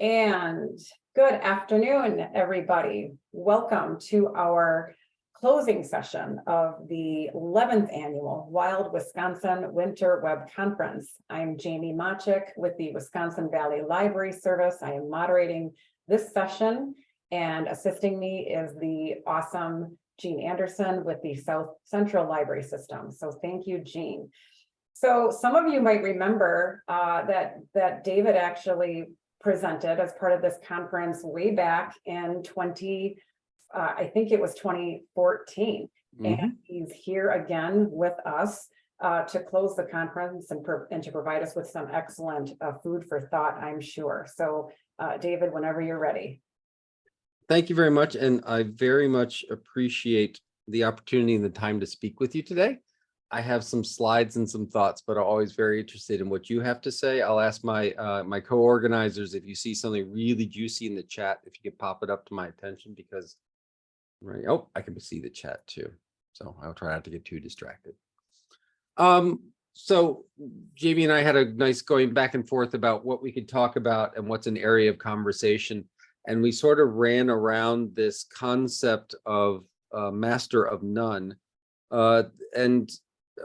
And good afternoon, everybody. Welcome to our closing session of the 11th annual Wild Wisconsin Winter Web Conference. I'm Jamie Machik with the Wisconsin Valley Library Service. I am moderating this session, and assisting me is the awesome Jean Anderson with the South Central Library System. So thank you, Jean. So some of you might remember that David actually presented as part of this conference way back in I think it was 2014. And he's here again with us to close the conference and to provide us with some excellent food for thought, I'm sure. So David, whenever you're ready. Thank you very much. And I very much appreciate the opportunity and the time to speak with you today. I have some slides and some thoughts, but I'm always very interested in what you have to say. I'll ask my my co-organizers if you see something really juicy in the chat, if you could pop it up to my attention, because oh, I can see the chat too. So I'll try not to get too distracted. So Jamie and I had a nice going back and forth about what we could talk about and what's an area of conversation. And we sort of ran around this concept of master of none, and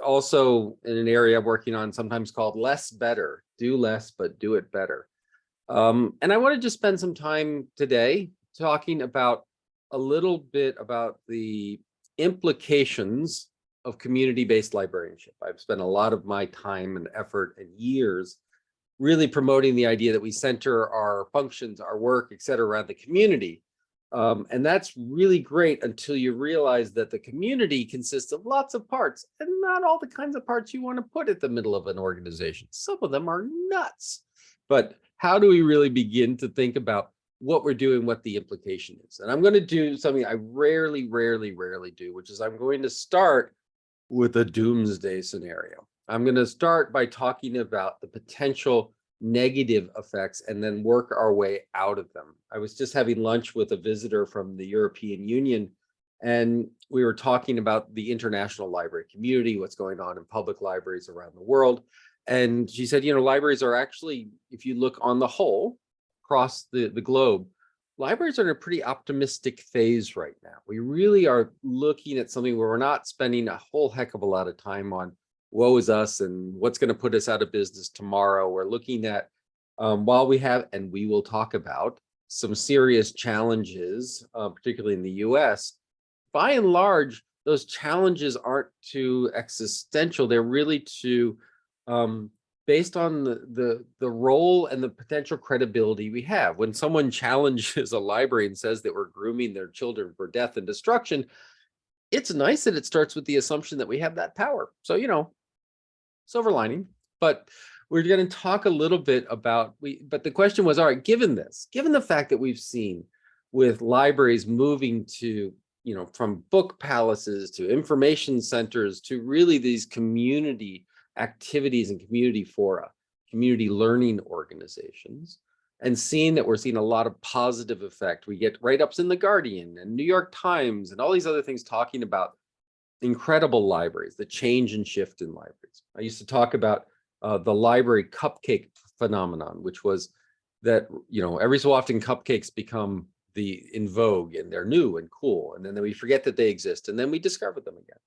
also in an area I'm working on sometimes called less better, do less, but do it better. And I wanted to spend some time today talking about a little bit about the implications of community-based librarianship. I've spent a lot of my time and effort and years really promoting the idea that we center our functions, our work, et cetera, around the community. And that's really great until you realize that the community consists of lots of parts, and not all the kinds of parts you want to put at the middle of an organization. Some of them are nuts. But how do we really begin to think about what we're doing, what the implication is? And I'm going to do something I rarely do, which is I'm going to start with a doomsday scenario. I'm going to start by talking about the potential negative effects and then work our way out of them. I was just having lunch with a visitor from the European Union, and we were talking about the international library community, what's going on in public libraries around the world. And she said, you know, libraries are actually, if you look on the whole across the globe, libraries are in a pretty optimistic phase right now. We really are looking at something where we're not spending a whole heck of a lot of time on woe is us and what's going to put us out of business tomorrow. We're looking at, while we have, and we will talk about, some serious challenges, particularly in the US, by and large, those challenges aren't too existential. They're really too based on the role and the potential credibility we have. When someone challenges a library and says that we're grooming their children for death and destruction, it's nice that it starts with the assumption that we have that power. So, you know, silver lining. But we're going to talk a little bit about, but the question was, all right, given the fact that we've seen with libraries moving to, you know, from book palaces to information centers to really these community activities and community fora, community learning organizations, and seeing that we're seeing a lot of positive effect. We get write-ups in The Guardian and New York Times and all these other things talking about incredible libraries, the change and shift in libraries. I used to talk about the library cupcake phenomenon, which was that, you know, every so often cupcakes become in vogue and they're new and cool. And then we forget that they exist, and then we discover them again.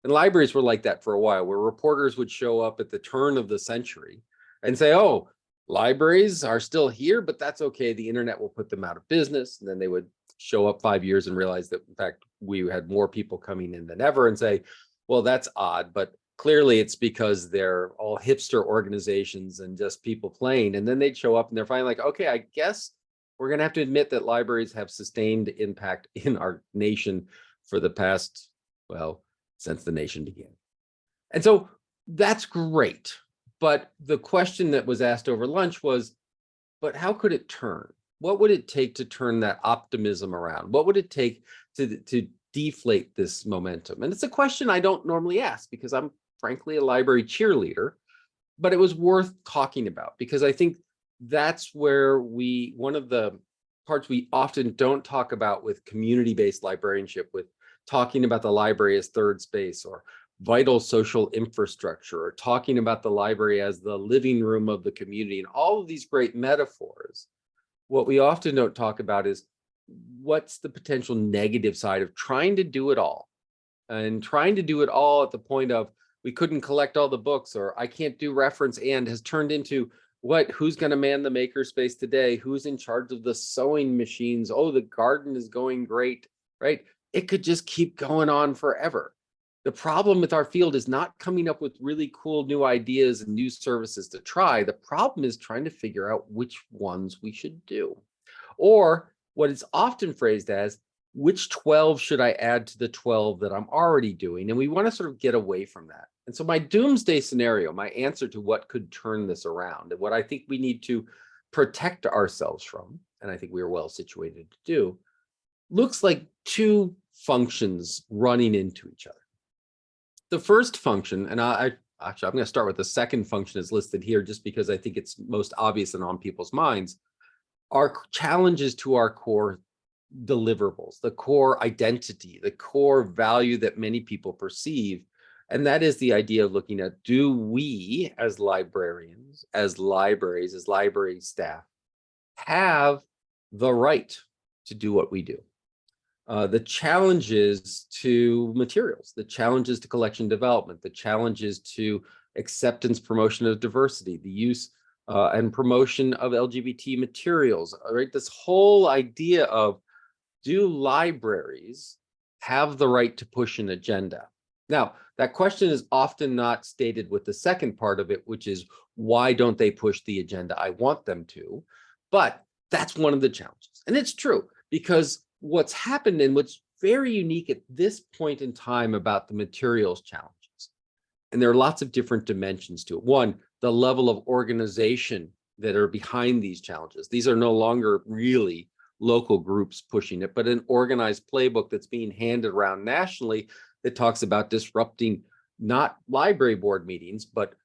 And libraries were like that for a while, where reporters would show up at the turn of the century and say, oh, libraries are still here, but that's okay. The internet will put them out of business. And then they would show up 5 years and realize that, in fact, we had more people coming in than ever, and say, well, that's odd, but clearly it's because they're all hipster organizations and just people playing. And then they'd show up and they're finally like, okay, I guess we're going to have to admit that libraries have sustained impact in our nation for the past, well, since the nation began. And so that's great. But the question that was asked over lunch was, but how could it turn? What would it take to turn that optimism around? What would it take to deflate this momentum? And it's a question I don't normally ask, because I'm frankly a library cheerleader, but it was worth talking about, because I think that's where one of the parts we often don't talk about with community-based librarianship, with talking about the library as third space or vital social infrastructure, or talking about the library as the living room of the community, and all of these great metaphors. what we often don't talk about is what's the potential negative side of trying to do it all, and trying to do it all at the point of we couldn't collect all the books, or I can't do reference and has turned into who's going to man the makerspace today? Who's in charge of the sewing machines? Oh, the garden is going great, right? It could just keep going on forever. The problem with our field is not coming up with really cool new ideas and new services to try. The problem is trying to figure out which ones we should do. Or what is often phrased as, which 12 should I add to the 12 that I'm already doing? And we want to sort of get away from that. And so my doomsday scenario, my answer to what could turn this around, and what I think we need to protect ourselves from, and I think we are well situated to do, looks like two functions running into each other. The first function, and I'm going to start with the second function is listed here just because I think it's most obvious and on people's minds, are challenges to our core deliverables, the core identity, the core value that many people perceive. And that is the idea of looking at, do we as librarians, as libraries, as library staff, have the right to do what we do? The challenges to materials, the challenges to collection development, the challenges to acceptance, promotion of diversity, the use and promotion of LGBT materials, right? This whole idea of, do libraries have the right to push an agenda? Now, that question is often not stated with the second part of it, which is, why don't they push the agenda I want them to? But that's one of the challenges. And it's true, because what's happened and what's very unique at this point in time about the materials challenges, and there are lots of different dimensions to it. One, the level of organization that are behind these challenges. These are no longer really local groups pushing it, but an organized playbook that's being handed around nationally that talks about disrupting not library board meetings, but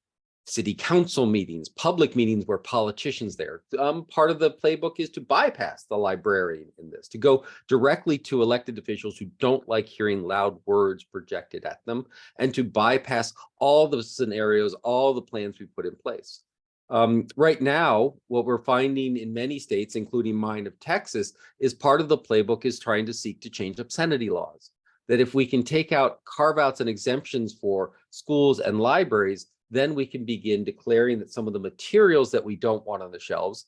city council meetings, public meetings where politicians there. Part of the playbook is to bypass the librarian in this, to go directly to elected officials who don't like hearing loud words projected at them, and to bypass all the scenarios, all the plans we put in place. Right now, what we're finding in many states, including mine of Texas, is part of the playbook is trying to seek to change obscenity laws. That if we can take out carve-outs and exemptions for schools and libraries, then we can begin declaring that some of the materials that we don't want on the shelves,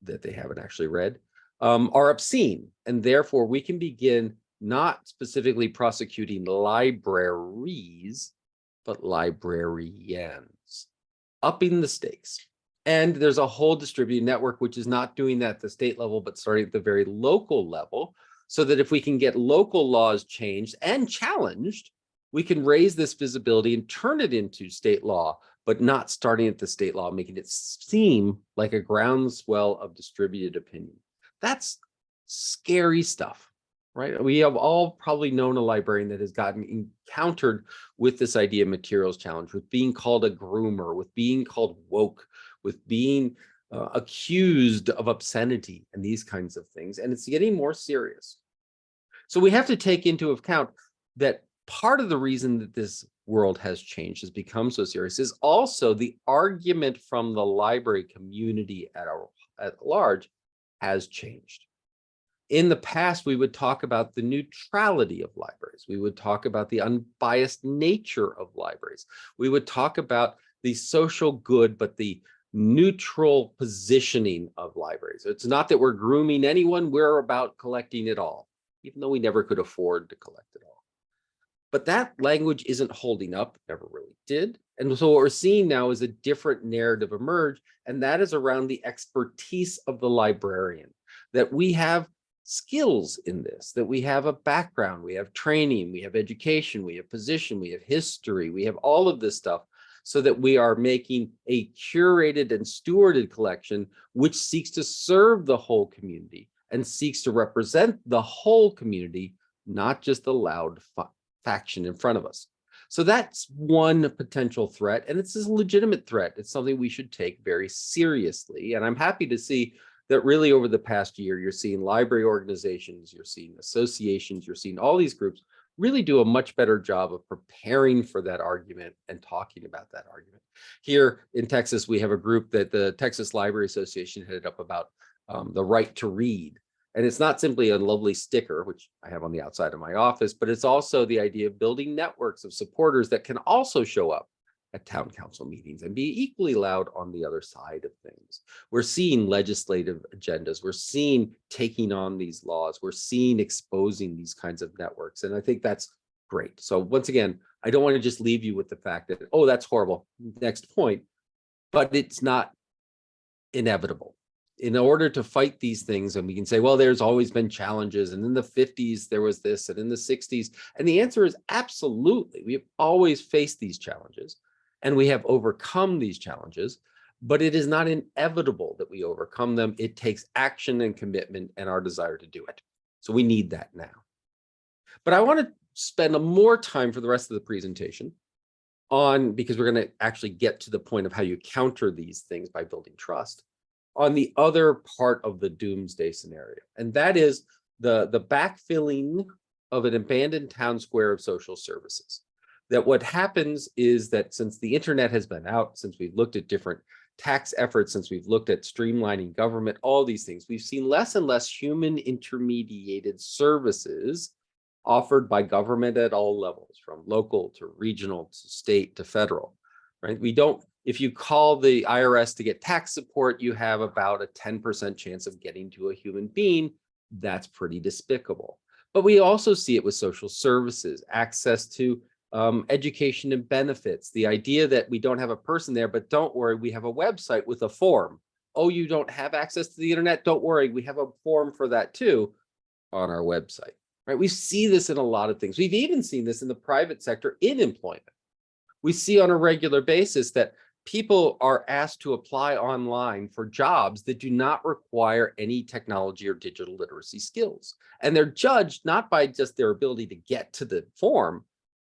that they haven't actually read, are obscene. And therefore, we can begin not specifically prosecuting libraries, but librarians, upping the stakes. And there's a whole distributed network which is not doing that at the state level, but starting at the very local level, so that if we can get local laws changed and challenged, we can raise this visibility and turn it into state law, but not starting at the state law, making it seem like a groundswell of distributed opinion. That's scary stuff, right? We have all probably known a librarian that has gotten encountered with this idea of materials challenge, with being called a groomer, with being called woke, with being accused of obscenity and these kinds of things. And it's getting more serious. So we have to take into account that part of the reason that this world has changed, has become so serious, is also the argument from the library community at large has changed. In the past, we would talk about the neutrality of libraries. We would talk about the unbiased nature of libraries. We would talk about the social good, but the neutral positioning of libraries. It's not that we're grooming anyone, we're about collecting it all, even though we never could afford to collect it all. But that language isn't holding up, never really did. And so what we're seeing now is a different narrative emerge, and that is around the expertise of the librarian, that we have skills in this, that we have a background, we have training, we have education, we have position, we have history, we have all of this stuff, so that we are making a curated and stewarded collection which seeks to serve the whole community and seeks to represent the whole community, not just the loud faction in front of us. So that's one potential threat, and it's a legitimate threat. It's something we should take very seriously. And I'm happy to see that really over the past year, you're seeing library organizations, you're seeing associations, you're seeing all these groups really do a much better job of preparing for that argument and talking about that argument. Here in Texas, we have a group that the Texas Library Association headed up about the right to read. And it's not simply a lovely sticker, which I have on the outside of my office, but it's also the idea of building networks of supporters that can also show up at town council meetings and be equally loud on the other side of things. We're seeing legislative agendas. We're seeing taking on these laws. We're seeing exposing these kinds of networks. And I think that's great. So once again, I don't want to just leave you with the fact that, oh, that's horrible. Next point, but it's not inevitable. In order to fight these things, and we can say, well, there's always been challenges, and in the 50s there was this, and in the 60s, and the answer is absolutely. We have always faced these challenges, and we have overcome these challenges, but it is not inevitable that we overcome them. It takes action and commitment and our desire to do it. So we need that now. But I want to spend more time for the rest of the presentation on, because we're going to actually get to the point of how you counter these things by building trust, on the other part of the doomsday scenario. And that is the backfilling of an abandoned town square of social services. That what happens is that since the internet has been out, since we've looked at different tax efforts, since we've looked at streamlining government, all these things, we've seen less and less human intermediated services offered by government at all levels, from local to regional to state to federal, right? We don't, if you call the IRS to get tax support, you have about a 10% chance of getting to a human being. That's pretty despicable. But we also see it with social services, access to education and benefits. The idea that we don't have a person there, but don't worry, we have a website with a form. Oh, you don't have access to the internet? Don't worry, we have a form for that too on our website, right? We see this in a lot of things. We've even seen this in the private sector in employment. We see on a regular basis that people are asked to apply online for jobs that do not require any technology or digital literacy skills. And they're judged not by just their ability to get to the form,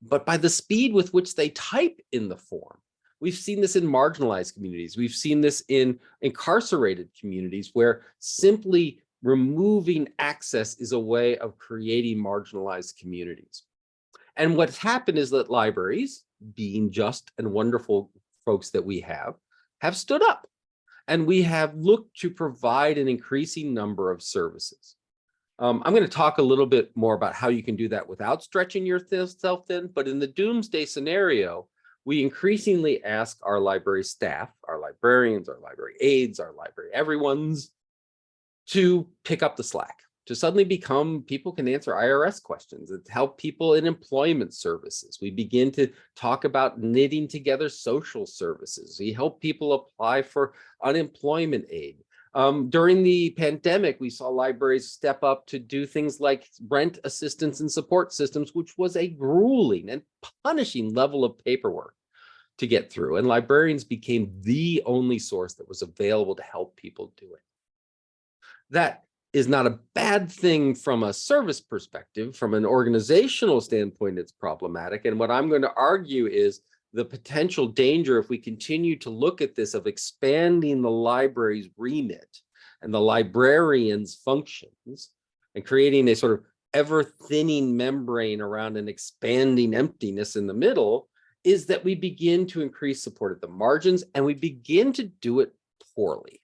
but by the speed with which they type in the form. We've seen this in marginalized communities. We've seen this in incarcerated communities where simply removing access is a way of creating marginalized communities. And what's happened is that libraries, being just and wonderful folks that we have stood up, and we have looked to provide an increasing number of services. I'm going to talk a little bit more about how you can do that without stretching yourself thin, but in the doomsday scenario, we increasingly ask our library staff, our librarians, our library aides, our library everyone's, to pick up the slack, to suddenly become, people can answer IRS questions, and help people in employment services. We begin to talk about knitting together social services. We help people apply for unemployment aid. During the pandemic, we saw libraries step up to do things like rent assistance and support systems, which was a grueling and punishing level of paperwork to get through. And librarians became the only source that was available to help people do it. That is not a bad thing from a service perspective. From an organizational standpoint, it's problematic. And what I'm going to argue is the potential danger, if we continue to look at this, of expanding the library's remit and the librarian's functions and creating a sort of ever-thinning membrane around an expanding emptiness in the middle, is that we begin to increase support at the margins, and we begin to do it poorly.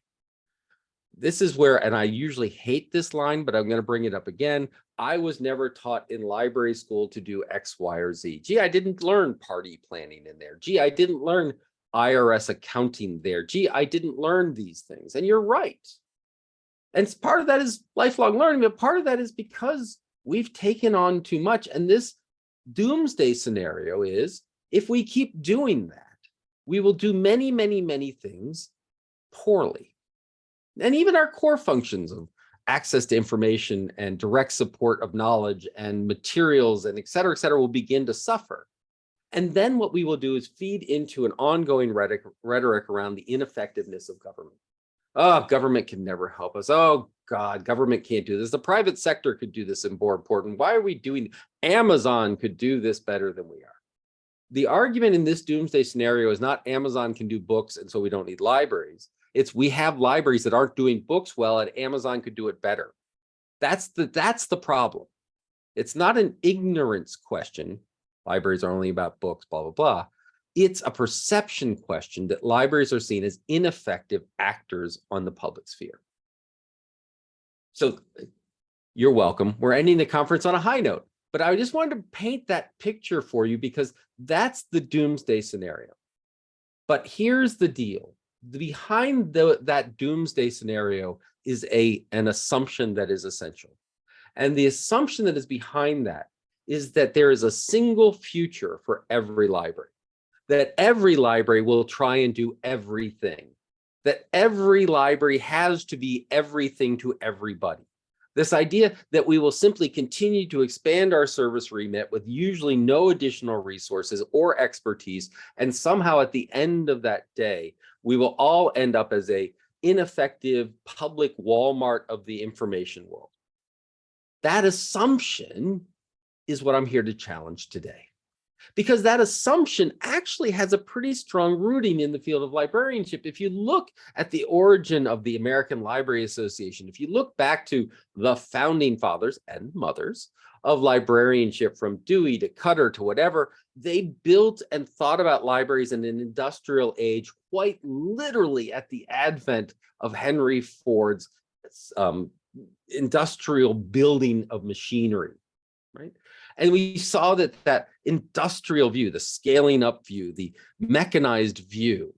This is where, and I usually hate this line, but I'm going to bring it up again. I was never taught in library school to do X, Y, or Z. Gee, I didn't learn party planning in there. Gee, I didn't learn IRS accounting there. Gee, I didn't learn these things. And you're right. And part of that is lifelong learning, but part of that is because we've taken on too much. And this doomsday scenario is, if we keep doing that, we will do many, many, many things poorly. And even our core functions of access to information and direct support of knowledge and materials and et cetera, will begin to suffer. And then what we will do is feed into an ongoing rhetoric around the ineffectiveness of government. Oh, government can never help us. Oh, God, government can't do this. The private sector could do this and more important. Why are we doing? Amazon could do this better than we are. The argument in this doomsday scenario is not Amazon can do books and so we don't need libraries. It's we have libraries that aren't doing books well and Amazon could do it better. That's the problem. It's not an ignorance question. Libraries are only about books, blah, blah, blah. It's a perception question that libraries are seen as ineffective actors on the public sphere. So you're welcome. We're ending the conference on a high note, but I just wanted to paint that picture for you because that's the doomsday scenario. But here's the deal. Behind that doomsday scenario is an assumption that is essential. And the assumption that is behind that is that there is a single future for every library, that every library will try and do everything, that every library has to be everything to everybody. This idea that we will simply continue to expand our service remit with usually no additional resources or expertise, and somehow at the end of that day, we will all end up as an ineffective public Walmart of the information world. That assumption is what I'm here to challenge today. Because that assumption actually has a pretty strong rooting in the field of librarianship. If you look at the origin of the American Library Association, if you look back to the founding fathers and mothers of librarianship, from Dewey to Cutter to whatever, they built and thought about libraries in an industrial age, quite literally at the advent of Henry Ford's industrial building of machinery, right? And we saw that industrial view, the scaling up view, the mechanized view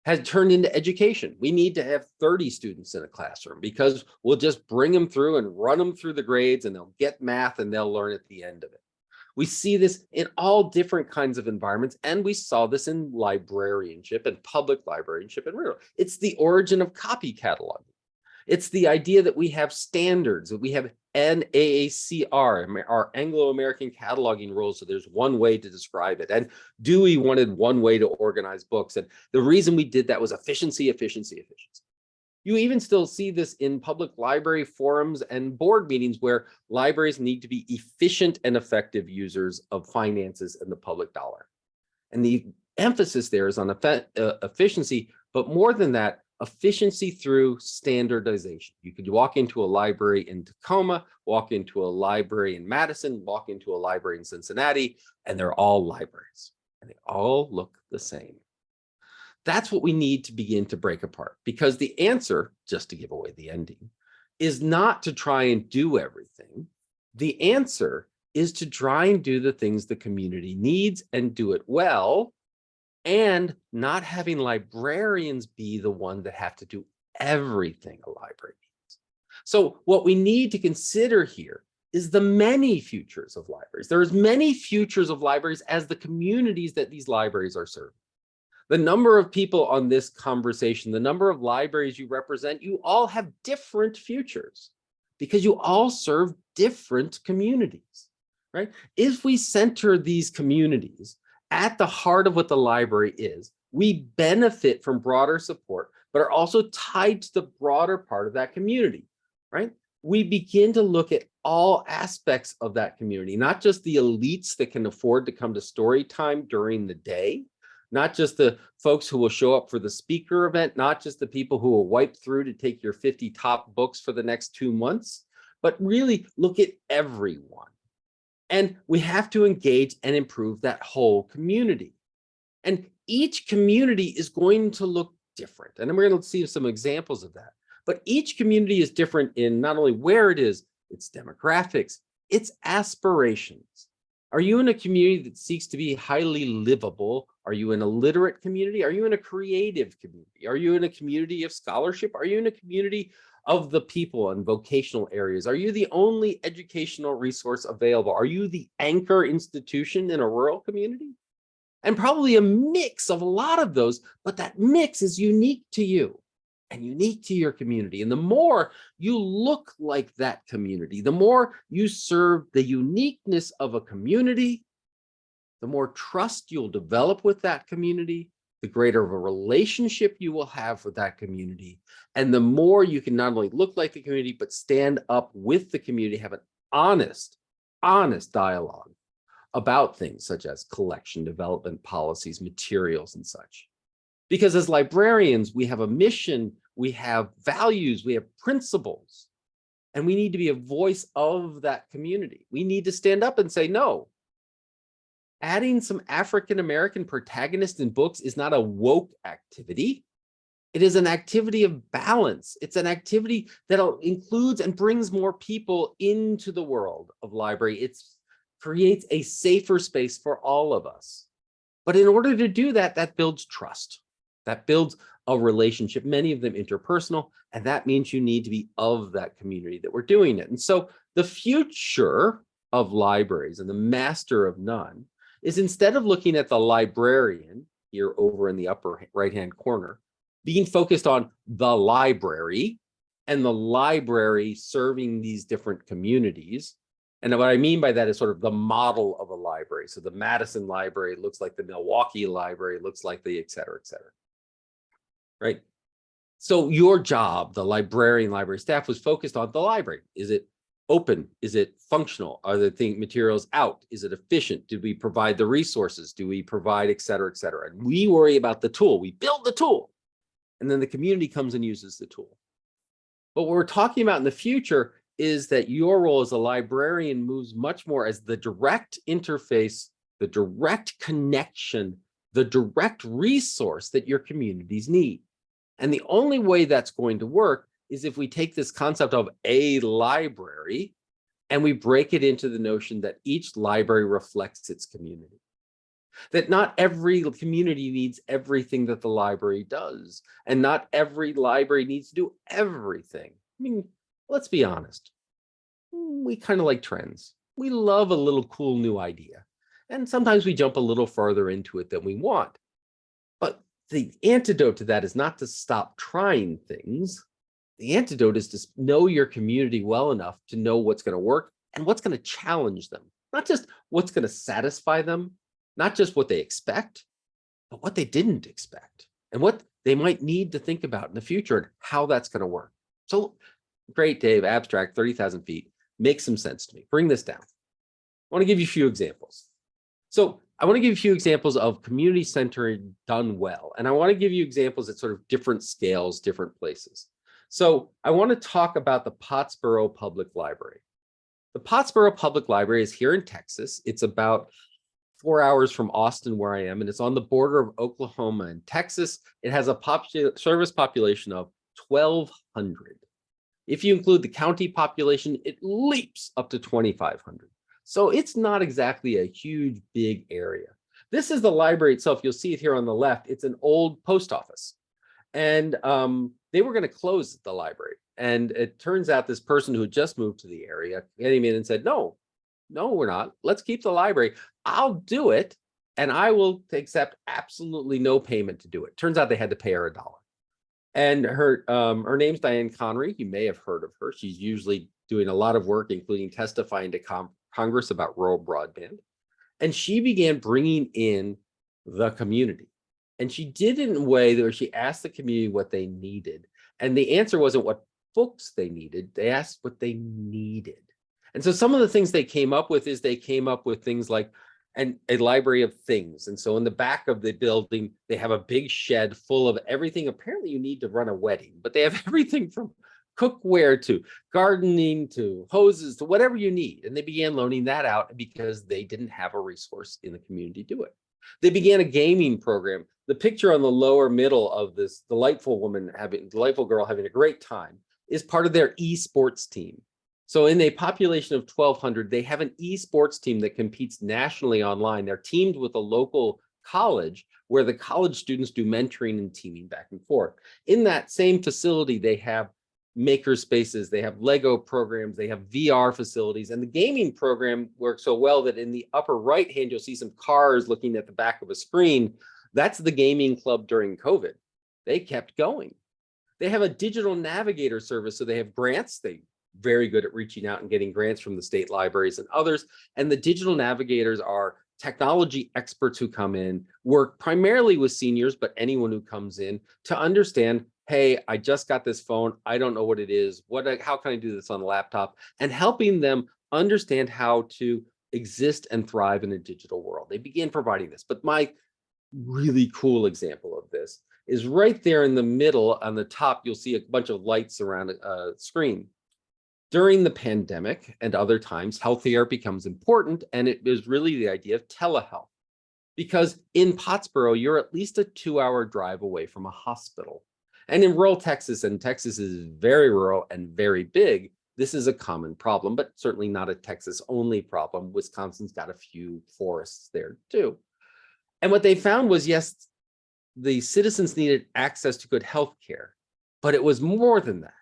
has turned into education. We need to have 30 students in a classroom because we'll just bring them through and run them through the grades and they'll get math and they'll learn at the end of it. We see this in all different kinds of environments, and we saw this in librarianship and public librarianship and rural. It's the origin of copy cataloging. It's the idea that we have standards, that we have NAACR, our Anglo-American cataloging rules. So there's one way to describe it. And Dewey wanted one way to organize books. And the reason we did that was efficiency, efficiency, efficiency. You even still see this in public library forums and board meetings where libraries need to be efficient and effective users of finances and the public dollar. And the emphasis there is on efficiency, but more than that, efficiency through standardization. You could walk into a library in Tacoma, walk into a library in Madison, walk into a library in Cincinnati, and they're all libraries, and they all look the same. That's what we need to begin to break apart, because the answer, just to give away the ending, is not to try and do everything. The answer is to try and do the things the community needs and do it well, and not having librarians be the one that have to do everything a library needs. So what we need to consider here is the many futures of libraries. There's many futures of libraries as the communities that these libraries are serving. The number of people on this conversation, the number of libraries you represent, you all have different futures because you all serve different communities, right? If we center these communities at the heart of what the library is, we benefit from broader support, but are also tied to the broader part of that community, right? We begin to look at all aspects of that community, not just the elites that can afford to come to story time during the day, not just the folks who will show up for the speaker event, not just the people who will wipe through to take your 50 top books for the next 2 months, but really look at everyone. And we have to engage and improve that whole community. And each community is going to look different. And we're going to see some examples of that. But each community is different in not only where it is, its demographics, its aspirations. Are you in a community that seeks to be highly livable? Are you in a literate community? Are you in a creative community? Are you in a community of scholarship? Are you in a community of the people and vocational areas? Are you the only educational resource available? Are you the anchor institution in a rural community? And probably a mix of a lot of those, but that mix is unique to you and unique to your community. And the more you look like that community, the more you serve the uniqueness of a community, the more trust you'll develop with that community, the greater of a relationship you will have with that community. And the more you can not only look like the community, but stand up with the community, have an honest dialogue about things such as collection, development policies, materials, and such. Because as librarians, we have a mission, we have values, we have principles. And we need to be a voice of that community. We need to stand up and say, no, adding some African-American protagonists in books is not a woke activity. It is an activity of balance. It's an activity that includes and brings more people into the world of library. It creates a safer space for all of us. But in order to do that, that builds trust. That builds a relationship, many of them interpersonal, and that means you need to be of that community that we're doing it. And so the future of libraries and the master of none is, instead of looking at the librarian here over in the upper right-hand corner, being focused on the library and the library serving these different communities. And what I mean by that is sort of the model of a library. So the Madison Library looks like the Milwaukee Library, looks like the et cetera, right? So your job, the librarian, library staff, was focused on the library. Is it open? Is it functional? Are the materials out? Is it efficient? Did we provide the resources? Do we provide et cetera, et cetera? And we worry about the tool. We build the tool. And then the community comes and uses the tool. But what we're talking about in the future is that your role as a librarian moves much more as the direct interface, the direct connection, the direct resource that your communities need. And the only way that's going to work is if we take this concept of a library and we break it into the notion that each library reflects its community. That not every community needs everything that the library does, and not every library needs to do everything. I mean, let's be honest. We kind of like trends. We love a little cool new idea. And sometimes we jump a little farther into it than we want. But the antidote to that is not to stop trying things. The antidote is to know your community well enough to know what's going to work and what's going to challenge them. Not just what's going to satisfy them, not just what they expect, but what they didn't expect and what they might need to think about in the future and how that's going to work. So great, Dave, abstract, 30,000 feet. Makes some sense to me. Bring this down. I want to give you a few examples. So I want to give you a few examples of community-centered done well. And I want to give you examples at sort of different scales, different places. So I want to talk about the Pottsboro Public Library. The Pottsboro Public Library is here in Texas. It's about 4 hours from Austin, where I am, and it's on the border of Oklahoma and Texas. It has a service population of 1,200. If you include the county population, it leaps up to 2,500. So it's not exactly a huge, big area. This is the library itself. You'll see it here on the left. It's an old post office. And they were going to close the library. And it turns out this person who had just moved to the area came in and said, no, we're not. Let's keep the library. I'll do it. And I will accept absolutely no payment to do it. Turns out they had to pay her $1. And her name's Diane Connery. You may have heard of her. She's usually doing a lot of work, including testifying to Congress about rural broadband. And she began bringing in the community. And she did it in a way where she asked the community what they needed. And the answer wasn't what books they needed. They asked what they needed. And so some of the things they came up with is they came up with things like a library of things. And so in the back of the building, they have a big shed full of everything apparently you need to run a wedding, but they have everything from cookware to gardening to hoses to whatever you need. And they began loaning that out because they didn't have a resource in the community to do it. They began a gaming program. The picture on the lower middle of this delightful girl having a great time is part of their esports team. So in a population of 1,200, they have an esports team that competes nationally online. They're teamed with a local college where the college students do mentoring and teaming back and forth. In that same facility, they have maker spaces, they have Lego programs, they have VR facilities, and the gaming program works so well that in the upper right hand, you'll see some cars looking at the back of a screen. That's the gaming club during COVID. They kept going. They have a digital navigator service, so they have grants. They're very good at reaching out and getting grants from the state libraries and others. And the digital navigators are technology experts who come in, work primarily with seniors, but anyone who comes in to understand, hey, I just got this phone. I don't know what it is. How can I do this on a laptop? And helping them understand how to exist and thrive in a digital world. They began providing this. But my really cool example of this is right there in the middle on the top, you'll see a bunch of lights around a screen. During the pandemic and other times, healthcare becomes important, and it is really the idea of telehealth. Because in Pottsboro, you're at least a 2-hour drive away from a hospital. And in rural Texas, and Texas is very rural and very big, this is a common problem, but certainly not a Texas only problem. Wisconsin's got a few forests there too. And what they found was, yes, the citizens needed access to good health care, but it was more than that.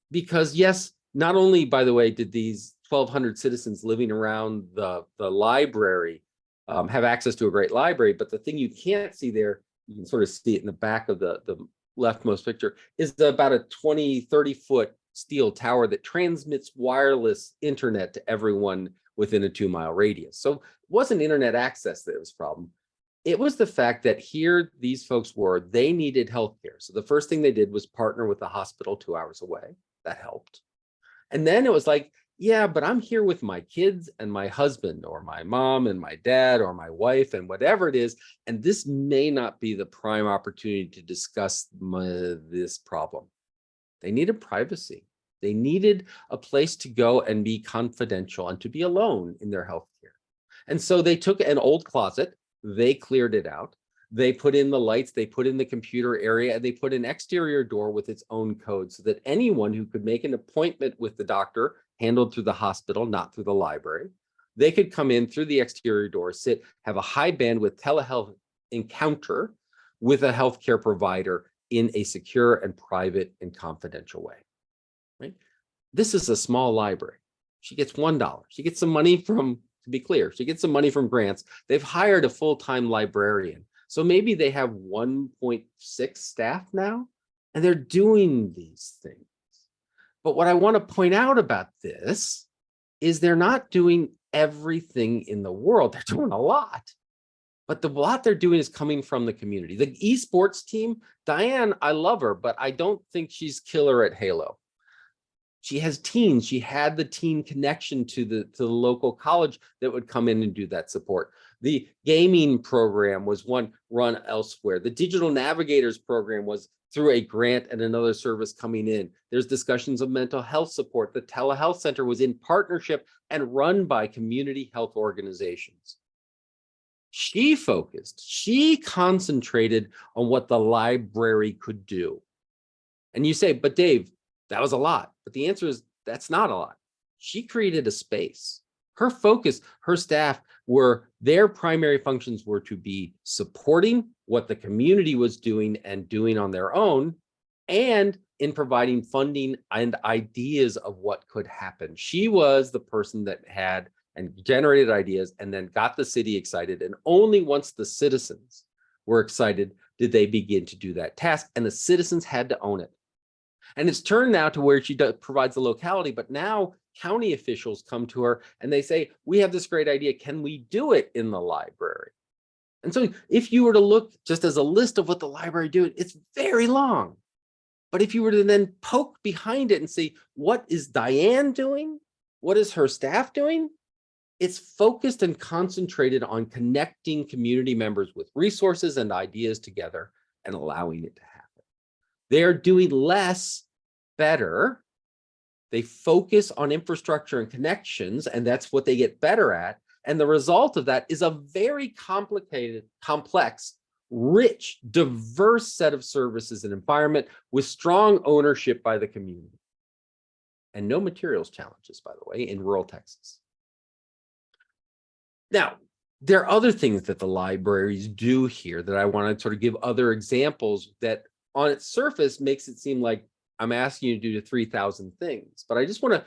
Because yes, not only, by the way, did these 1,200 citizens living around the library have access to a great library, but the thing you can't see there, you can sort of see it in the back of the leftmost picture, is about a 20, 30-foot steel tower that transmits wireless internet to everyone within a 2-mile radius. So it wasn't internet access that was a problem. It was the fact that here these folks they needed healthcare. So the first thing they did was partner with the hospital 2 hours away. That helped. And then it was like, yeah, but I'm here with my kids and my husband, or my mom and my dad, or my wife, and whatever it is. And this may not be the prime opportunity to discuss this problem. They needed privacy. They needed a place to go and be confidential and to be alone in their healthcare. And so they took an old closet, they cleared it out. They put in the lights, they put in the computer area, and they put an exterior door with its own code so that anyone who could make an appointment with the doctor, handled through the hospital, not through the library, they could come in through the exterior door, sit, have a high bandwidth telehealth encounter with a healthcare provider in a secure and private and confidential way. Right? This is a small library. She gets $1. She gets some money from, to be clear, she gets some money from grants. They've hired a full-time librarian. So maybe they have 1.6 staff now, and they're doing these things. But what I want to point out about this is they're not doing everything in the world. They're doing a lot. But the lot they're doing is coming from the community. The esports team, Diane, I love her, but I don't think she's killer at Halo. She has teens. She had the teen connection to the local college that would come in and do that support. The gaming program was one run elsewhere. The digital navigators program was through a grant and another service coming in. There's discussions of mental health support. The telehealth center was in partnership and run by community health organizations. She focused, she concentrated on what the library could do. And you say, but Dave, that was a lot. But the answer is that's not a lot. She created a space. Her focus, her staff their primary functions were to be supporting what the community was doing and doing on their own, and in providing funding and ideas of what could happen. She was the person that had and generated ideas and then got the city excited. And only once the citizens were excited did they begin to do that task. And the citizens had to own it. And it's turned now to where she provides the locality, but now county officials come to her and they say, we have this great idea. Can we do it in the library? And so if you were to look just as a list of what the library do, it's very long. But if you were to then poke behind it and see, what is Diane doing? What is her staff doing? It's focused and concentrated on connecting community members with resources and ideas together and allowing it to happen. They're doing less better. They focus on infrastructure and connections, and that's what they get better at. And the result of that is a very complicated, complex, rich, diverse set of services and environment with strong ownership by the community. And no materials challenges, by the way, in rural Texas. Now, there are other things that the libraries do here that I want to sort of give other examples that on its surface makes it seem like I'm asking you to do 3,000 things. But I just want to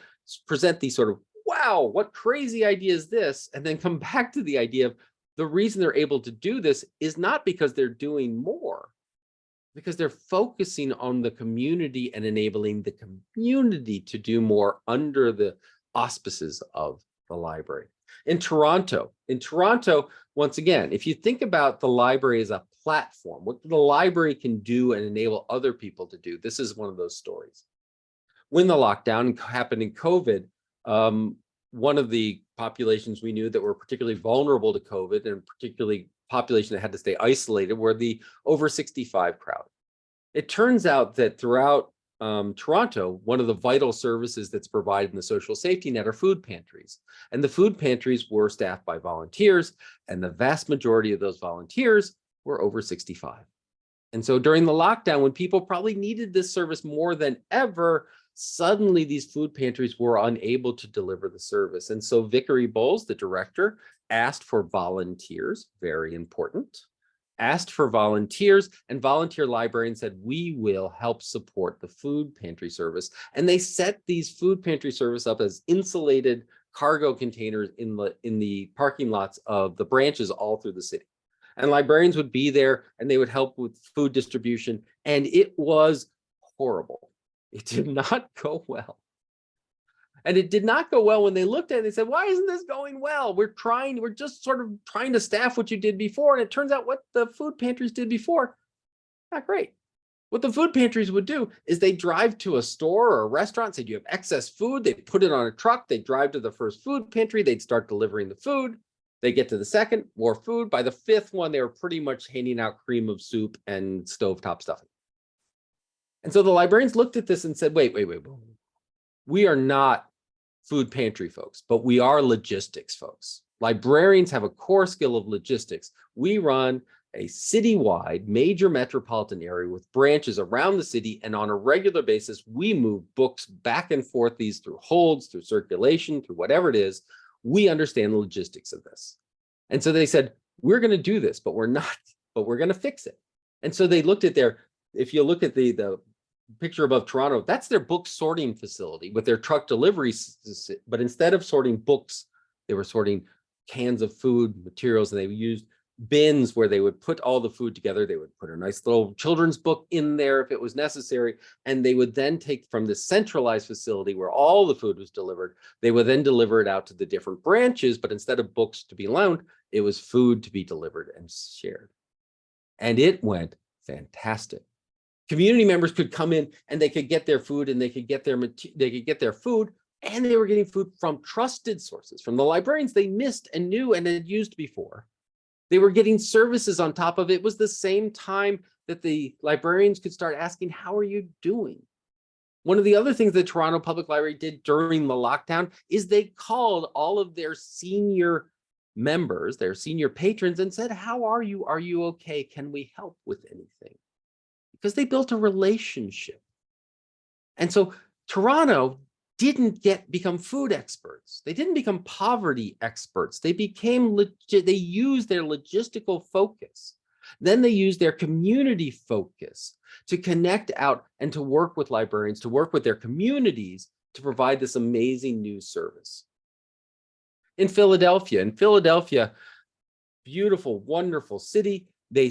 present these sort of, wow, what crazy idea is this? And then come back to the idea of the reason they're able to do this is not because they're doing more, because they're focusing on the community and enabling the community to do more under the auspices of the library. In Toronto, once again, if you think about the library as a platform, what the library can do and enable other people to do, this is one of those stories. When the lockdown happened in COVID, one of the populations we knew that were particularly vulnerable to COVID, and particularly population that had to stay isolated, were the over 65 crowd. It turns out that throughout Toronto, one of the vital services that's provided in the social safety net are food pantries. And the food pantries were staffed by volunteers, and the vast majority of those volunteers were over 65. And so during the lockdown, when people probably needed this service more than ever, suddenly these food pantries were unable to deliver the service. And so Vickery Bowles, the director, asked for volunteers, very important, asked for volunteers, and volunteer librarians said, we will help support the food pantry service. And they set these food pantry service up as insulated cargo containers in the parking lots of the branches all through the city. And librarians would be there and they would help with food distribution. And it was horrible. It did not go well. And it did not go well when they looked at it. They said, why isn't this going well? We're just sort of trying to staff what you did before. And it turns out what the food pantries did before, not great. What the food pantries would do is they drive to a store or a restaurant, said you have excess food, they put it on a truck, they drive to the first food pantry, they'd start delivering the food. They get to the second, more food. By the fifth one, they were pretty much handing out cream of soup and stovetop stuffing. And so the librarians looked at this and said, wait. We are not food pantry folks, but we are logistics folks. Librarians have a core skill of logistics. We run a citywide major metropolitan area with branches around the city, and on a regular basis, we move books back and forth, these through holds, through circulation, through whatever it is. We understand the logistics of this. And so they said, we're going to do this, but we're going to fix it. And so they looked at if you look at the picture above Toronto, that's their book sorting facility with their truck deliveries. But instead of sorting books, they were sorting cans of food materials, and they used bins where they would put all the food together. They would put a nice little children's book in there if it was necessary. And they would then take from the centralized facility where all the food was delivered, they would then deliver it out to the different branches. But instead of books to be loaned, it was food to be delivered and shared. And it went fantastic. Community members could come in and they could get their food, and they could get their food, and they were getting food from trusted sources, from the librarians they missed and knew and had used before. They were getting services on top of it. It was the same time that the librarians could start asking, how are you doing? One of the other things the Toronto Public Library did during the lockdown is they called all of their senior members, their senior patrons, and said, how are you? Are you okay? Can we help with anything? Because they built a relationship. And so Toronto didn't become food experts. They didn't become poverty experts. They used their logistical focus. Then they used their community focus to connect out and to work with librarians, to work with their communities to provide this amazing new service. In Philadelphia, beautiful, wonderful city. They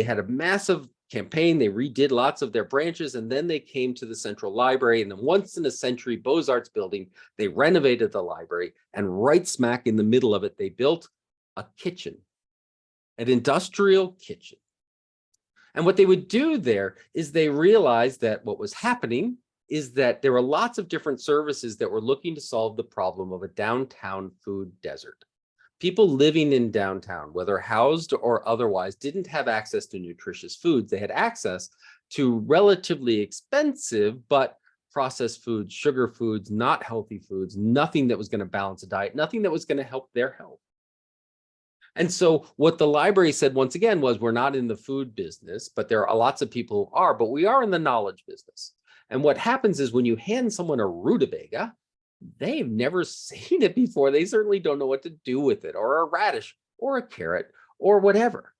had a massive campaign. They redid lots of their branches, and then they came to the Central Library. And then once in a century Beaux-Arts building, they renovated the library, and right smack in the middle of it, they built a kitchen, an industrial kitchen. And what they would do there is they realized that what was happening is that there were lots of different services that were looking to solve the problem of a downtown food desert. People living in downtown, whether housed or otherwise, didn't have access to nutritious foods. They had access to relatively expensive but processed foods, sugar foods, not healthy foods, nothing that was going to balance a diet, nothing that was going to help their health. And so what the library said once again was, we're not in the food business, but there are lots of people who are, but we are in the knowledge business. And what happens is when you hand someone a rutabaga, they've never seen it before. They certainly don't know what to do with it, or a radish, or a carrot, or whatever.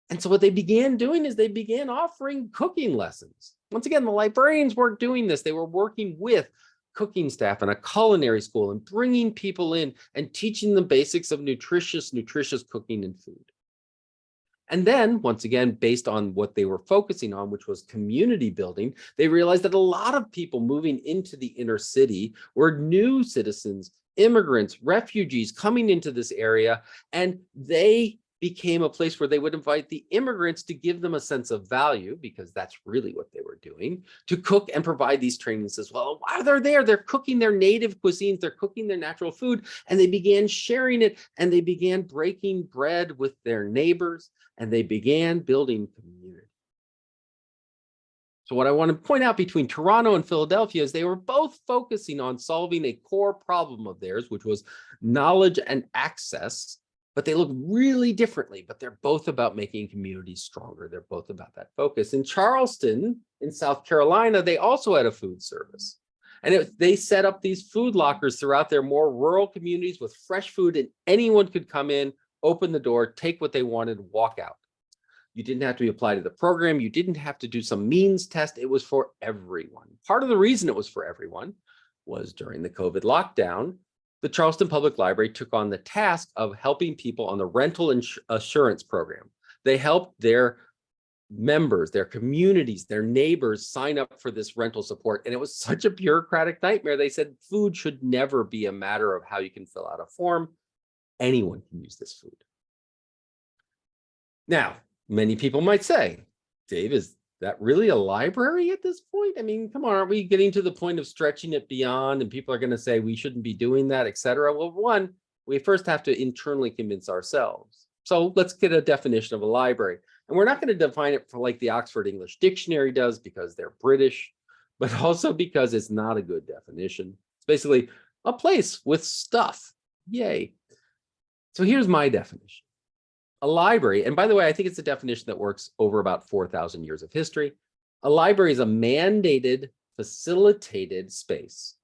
And so what they began doing is they began offering cooking lessons. Once again, the librarians weren't doing this. They were working with cooking staff and a culinary school and bringing people in and teaching them basics of nutritious cooking and food. And then, once again, based on what they were focusing on, which was community building, they realized that a lot of people moving into the inner city were new citizens, immigrants, refugees coming into this area, and they became a place where they would invite the immigrants to give them a sense of value, because that's really what they were doing, to cook and provide these trainings as well. While they're there, they're cooking their native cuisines, they're cooking their natural food, and they began sharing it, and they began breaking bread with their neighbors, and they began building community. So what I want to point out between Toronto and Philadelphia is they were both focusing on solving a core problem of theirs, which was knowledge and access, but they look really differently, but they're both about making communities stronger. They're both about that focus. In Charleston, in South Carolina, they also had a food service. And they set up these food lockers throughout their more rural communities with fresh food, and anyone could come in, open the door, take what they wanted, walk out. You didn't have to be applied to the program. You didn't have to do some means test. It was for everyone. Part of the reason it was for everyone was during the COVID lockdown, the Charleston Public Library took on the task of helping people on the rental assurance program. They helped their members, their communities, their neighbors sign up for this rental support. And it was such a bureaucratic nightmare. They said food should never be a matter of how you can fill out a form. Anyone can use this food. Now, many people might say, Dave, is that really a library at this point? I mean, come on, aren't we getting to the point of stretching it beyond and people are going to say we shouldn't be doing that, et cetera? Well, one, we first have to internally convince ourselves. So let's get a definition of a library. And we're not going to define it for like the Oxford English Dictionary does because they're British, but also because it's not a good definition. It's basically a place with stuff. Yay. So here's my definition. A library, and by the way, I think it's a definition that works over about 4,000 years of history. A library is a mandated, facilitated space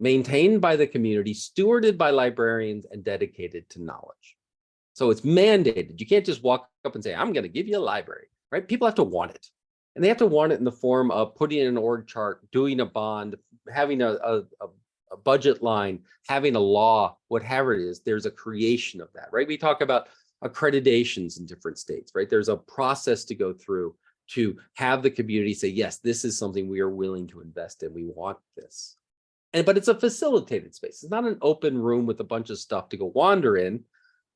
maintained by the community, stewarded by librarians, and dedicated to knowledge. So it's mandated. You can't just walk up and say, I'm going to give you a library, right? People have to want it. And they have to want it in the form of putting in an org chart, doing a bond, having a budget line, having a law, whatever it is, there's a creation of that, right? We talk about accreditations in different states, right? There's a process to go through to have the community say, yes, this is something we are willing to invest in. We want this. But it's a facilitated space. It's not an open room with a bunch of stuff to go wander in.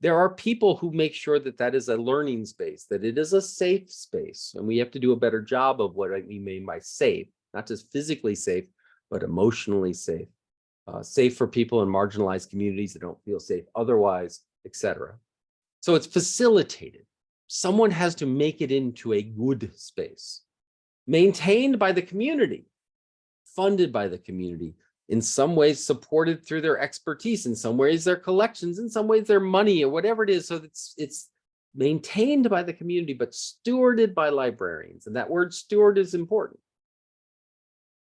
There are people who make sure that that is a learning space, that it is a safe space. And we have to do a better job of what we mean by safe, not just physically safe, but emotionally safe. Safe for people in marginalized communities that don't feel safe otherwise, etc. So it's facilitated. Someone has to make it into a good space, maintained by the community, funded by the community, in some ways supported through their expertise, in some ways their collections, in some ways their money or whatever it is. So it's maintained by the community, but stewarded by librarians. And that word steward is important.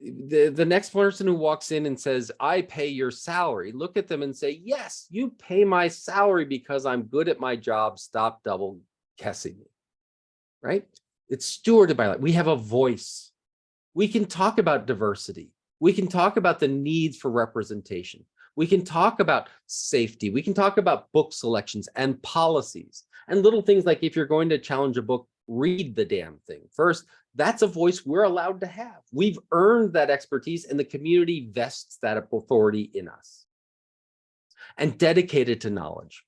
The next person who walks in and says, I pay your salary, look at them and say, yes, you pay my salary because I'm good at my job. Stop double guessing me, right? It's stewarded by, we have a voice. We can talk about diversity. We can talk about the needs for representation. We can talk about safety. We can talk about book selections and policies and little things like if you're going to challenge a book, read the damn thing first. That's a voice we're allowed to have. We've earned that expertise and the community vests that authority in us. And dedicated to knowledge.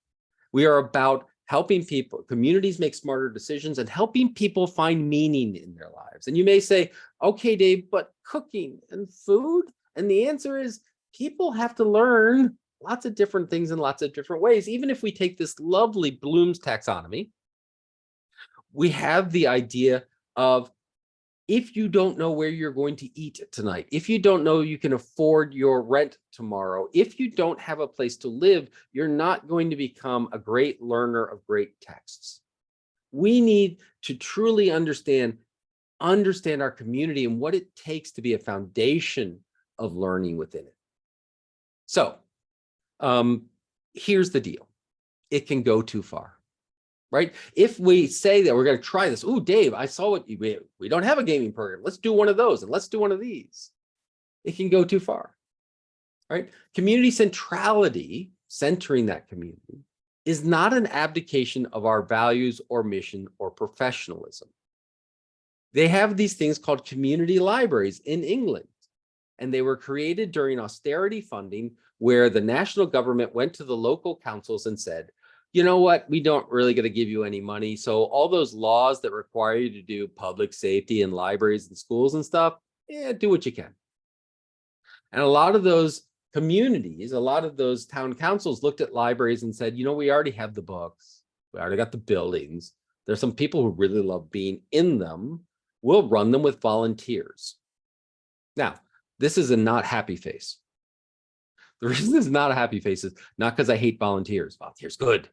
We are about helping people, communities make smarter decisions and helping people find meaning in their lives. And you may say, okay, Dave, but cooking and food? And the answer is people have to learn lots of different things in lots of different ways. Even if we take this lovely Bloom's taxonomy, we have the idea of if you don't know where you're going to eat tonight, if you don't know you can afford your rent tomorrow, if you don't have a place to live, you're not going to become a great learner of great texts. We need to truly understand our community and what it takes to be a foundation of learning within it. So here's the deal. It can go too far. Right? If we say that we're going to try this, oh, Dave, I saw what we don't have a gaming program. Let's do one of those and let's do one of these. It can go too far. Right? Community centrality, centering that community, is not an abdication of our values or mission or professionalism. They have these things called community libraries in England, and they were created during austerity funding where the national government went to the local councils and said, you know what, we don't really going to give you any money. So all those laws that require you to do public safety and libraries and schools and stuff, do what you can. And a lot of those communities, a lot of those town councils looked at libraries and said, you know, we already have the books. We already got the buildings. There's some people who really love being in them. We'll run them with volunteers. Now, this is a not happy face. The reason this is not a happy face is not because I hate volunteers. Volunteers, good.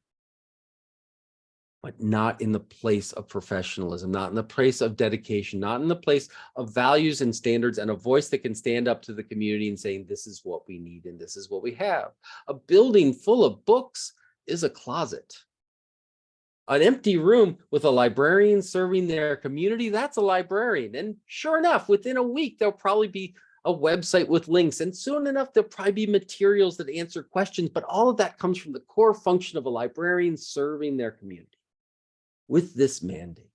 But not in the place of professionalism, not in the place of dedication, not in the place of values and standards and a voice that can stand up to the community and saying, this is what we need and this is what we have. A building full of books is a closet. An empty room with a librarian serving their community, that's a librarian. And sure enough, within a week, there'll probably be a website with links. And soon enough, there'll probably be materials that answer questions. But all of that comes from the core function of a librarian serving their community with this mandate,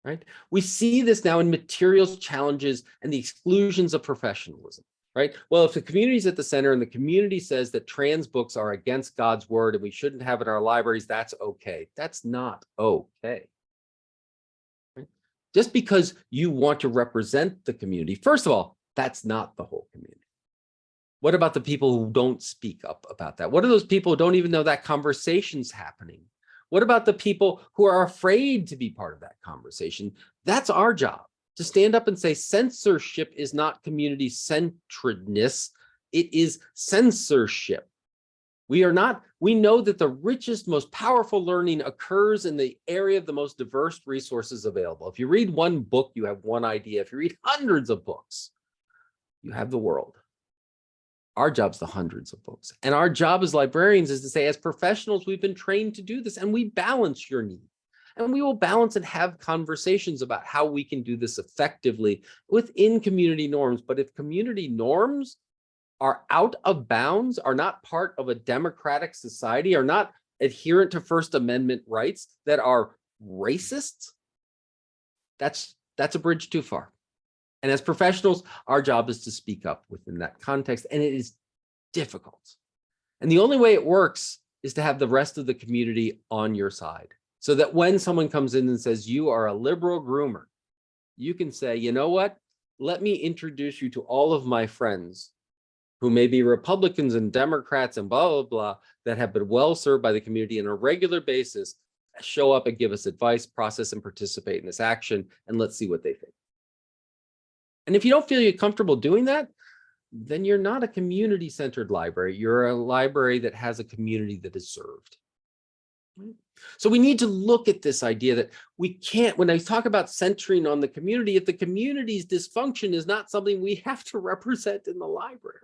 right? We see this now in materials challenges and the exclusions of professionalism, right? Well, if the community is at the center and the community says that trans books are against God's word and we shouldn't have it in our libraries, that's okay. That's not okay. Right? Just because you want to represent the community, first of all, that's not the whole community. What about the people who don't speak up about that? What are those people who don't even know that conversation's happening? What about the people who are afraid to be part of that conversation? That's our job, to stand up and say censorship is not community centeredness, it is censorship. We know that the richest, most powerful learning occurs in the area of the most diverse resources available. If you read one book, you have one idea. If you read hundreds of books, you have the world. Our job's the hundreds of books. And our job as librarians is to say, as professionals, we've been trained to do this and we balance your need. And we will balance and have conversations about how we can do this effectively within community norms. But if community norms are out of bounds, are not part of a democratic society, are not adherent to First Amendment rights, that are racist, that's a bridge too far. And as professionals, our job is to speak up within that context, and it is difficult. And the only way it works is to have the rest of the community on your side, so that when someone comes in and says, you are a liberal groomer, you can say, you know what? Let me introduce you to all of my friends who may be Republicans and Democrats and blah, blah, blah, that have been well served by the community on a regular basis, show up and give us advice, process, and participate in this action, and let's see what they think. And if you don't feel you're comfortable doing that, then you're not a community-centered library. You're a library that has a community that is served. So we need to look at this idea that we can't, when I talk about centering on the community, if the community's dysfunction is not something we have to represent in the library.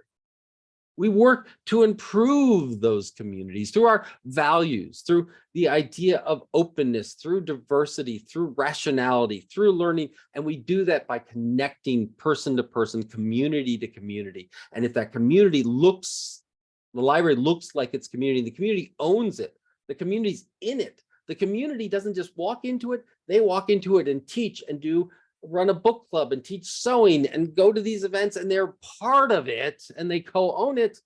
We work to improve those communities through our values, through the idea of openness, through diversity, through rationality, through learning. And we do that by connecting person to person, community to community. And if that community looks, the library looks like its community, the community owns it, the community's in it. The community doesn't just walk into it, they walk into it and teach and run a book club and teach sewing and go to these events, and they're part of it and they co-own it,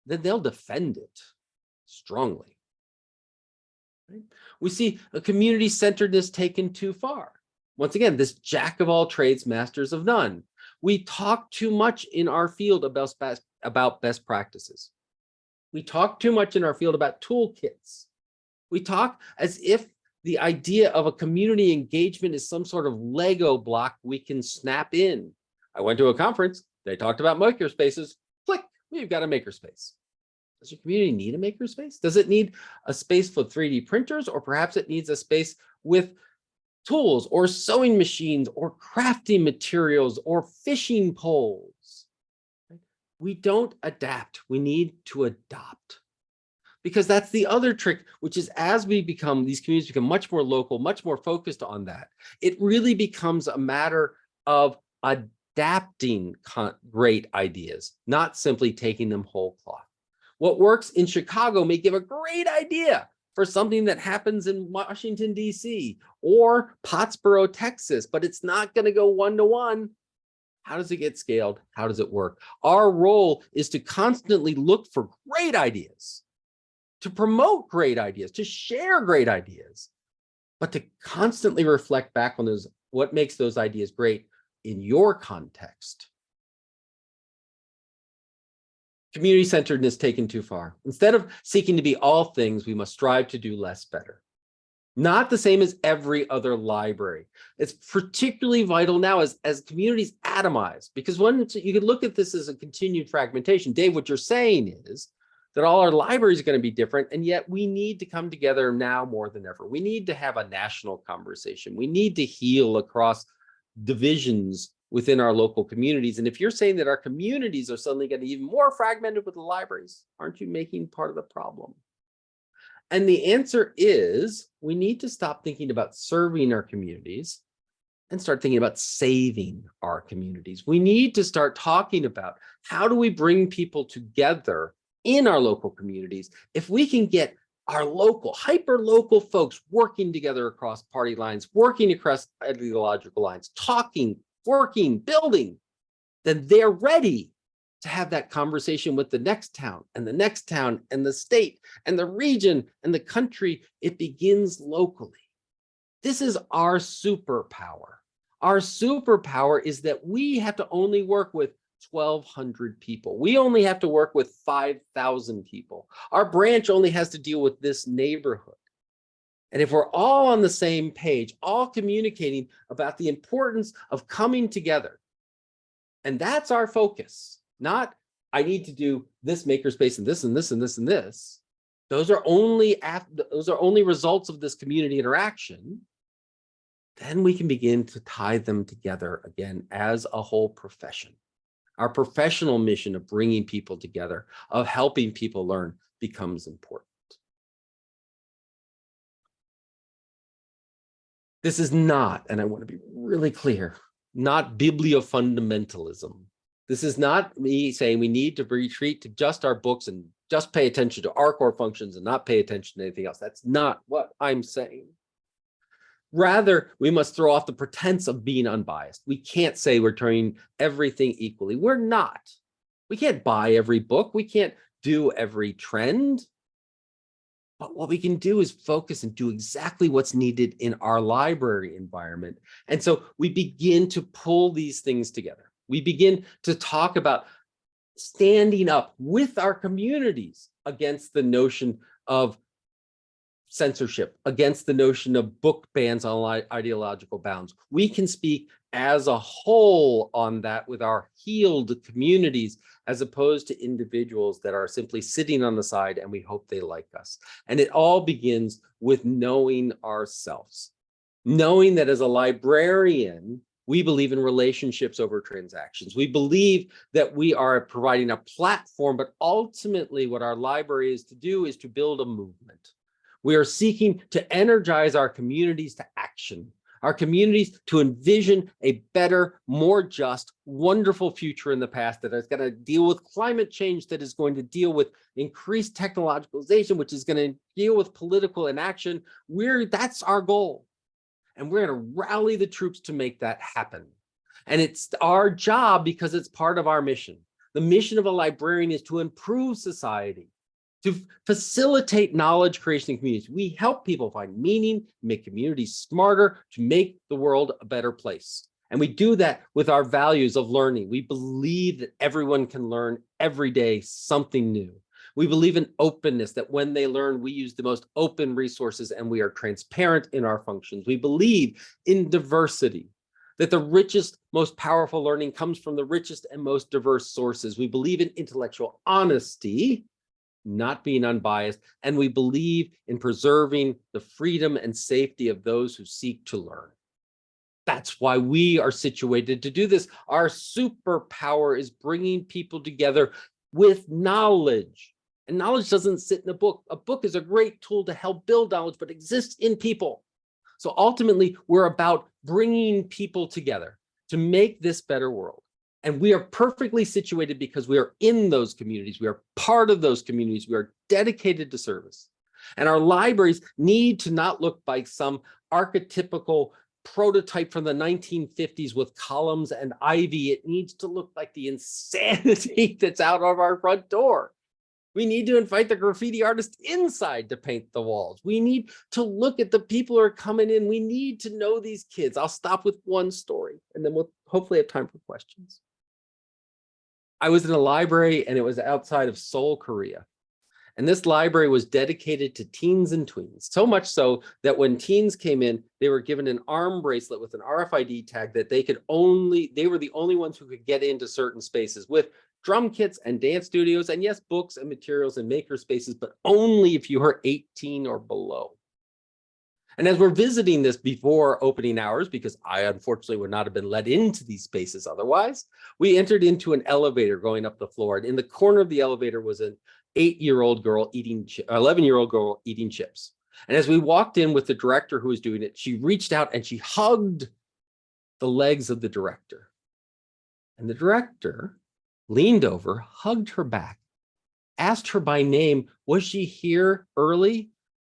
then they'll defend it strongly. Right? We see a community-centeredness taken too far. Once again, this jack of all trades, masters of none. We talk too much in our field about best practices. We talk too much in our field about toolkits. We talk as if the idea of a community engagement is some sort of Lego block we can snap in. I went to a conference, they talked about makerspaces, click, we've got a makerspace. Does your community need a makerspace? Does it need a space for 3D printers, or perhaps it needs a space with tools or sewing machines or crafting materials or fishing poles? We don't adapt, we need to adopt. Because that's the other trick, which is as these communities become much more local, much more focused on that, it really becomes a matter of adapting great ideas, not simply taking them whole cloth. What works in Chicago may give a great idea for something that happens in Washington, D.C. or Pottsboro, Texas, but it's not going to go one-to-one. How does it get scaled? How does it work? Our role is to constantly look for great ideas, to promote great ideas, to share great ideas, but to constantly reflect back on what makes those ideas great in your context. Community-centeredness taken too far. Instead of seeking to be all things, we must strive to do less better. Not the same as every other library. It's particularly vital now as communities atomize, because you can look at this as a continued fragmentation. Dave, what you're saying is that all our libraries are going to be different, and yet we need to come together now more than ever. We need to have a national conversation. We need to heal across divisions within our local communities. And if you're saying that our communities are suddenly getting even more fragmented with the libraries, aren't you making part of the problem? And the answer is we need to stop thinking about serving our communities and start thinking about saving our communities. We need to start talking about how do we bring people together in our local communities. If we can get our local, hyper-local folks working together across party lines, working across ideological lines, talking, working, building, then they're ready to have that conversation with the next town and the next town and the state and the region and the country. It begins locally. This is our superpower. Our superpower is that we have to only work with 1,200 people. We only have to work with 5,000 people. Our branch only has to deal with this neighborhood. And if we're all on the same page, all communicating about the importance of coming together, and that's our focus. Not, I need to do this makerspace and this and this and this and this. Those are only results of this community interaction. Then we can begin to tie them together again as a whole profession. Our professional mission of bringing people together, of helping people learn, becomes important. This is not, and I want to be really clear, not bibliofundamentalism. This is not me saying we need to retreat to just our books and just pay attention to our core functions and not pay attention to anything else. That's not what I'm saying. Rather, we must throw off the pretense of being unbiased. We can't say we're turning everything equally. We're not. We can't buy every book. We can't do every trend. But what we can do is focus and do exactly what's needed in our library environment. And so we begin to pull these things together. We begin to talk about standing up with our communities against the notion of censorship, against the notion of book bans on ideological bounds. We can speak as a whole on that with our healed communities, as opposed to individuals that are simply sitting on the side and we hope they like us. And it all begins with knowing ourselves, knowing that as a librarian, we believe in relationships over transactions. We believe that we are providing a platform, but ultimately what our library is to do is to build a movement. We are seeking to energize our communities to action, our communities to envision a better, more just, wonderful future in the past that is going to deal with climate change, that is going to deal with increased technologicalization, which is going to deal with political inaction. That's our goal. And we're going to rally the troops to make that happen. And it's our job because it's part of our mission. The mission of a librarian is to improve society, to facilitate knowledge creation in communities. We help people find meaning, make communities smarter, to make the world a better place. And we do that with our values of learning. We believe that everyone can learn every day something new. We believe in openness, that when they learn, we use the most open resources and we are transparent in our functions. We believe in diversity, that the richest, most powerful learning comes from the richest and most diverse sources. We believe in intellectual honesty, not being unbiased, and we believe in preserving the freedom and safety of those who seek to learn. That's why we are situated to do this. Our superpower is bringing people together with knowledge. And knowledge doesn't sit in a book. A book is a great tool to help build knowledge, but exists in people. So ultimately, we're about bringing people together to make this better world. And we are perfectly situated because we are in those communities. We are part of those communities. We are dedicated to service. And our libraries need to not look like some archetypical prototype from the 1950s with columns and ivy. It needs to look like the insanity that's out of our front door. We need to invite the graffiti artist inside to paint the walls. We need to look at the people who are coming in. We need to know these kids. I'll stop with one story and then we'll hopefully have time for questions. I was in a library and it was outside of Seoul, Korea. And this library was dedicated to teens and tweens, so much so that when teens came in, they were given an arm bracelet with an RFID tag that they were the only ones who could get into certain spaces with drum kits and dance studios, and yes, books and materials and maker spaces, but only if you were 18 or below. And as we're visiting this before opening hours, because I unfortunately would not have been let into these spaces otherwise, we entered into an elevator going up the floor. And in the corner of the elevator was an 8-year-old girl eating, 11-year-old girl eating chips. And as we walked in with the director who was doing it, she reached out and she hugged the legs of the director. And the director leaned over, hugged her back, asked her by name, was she here early,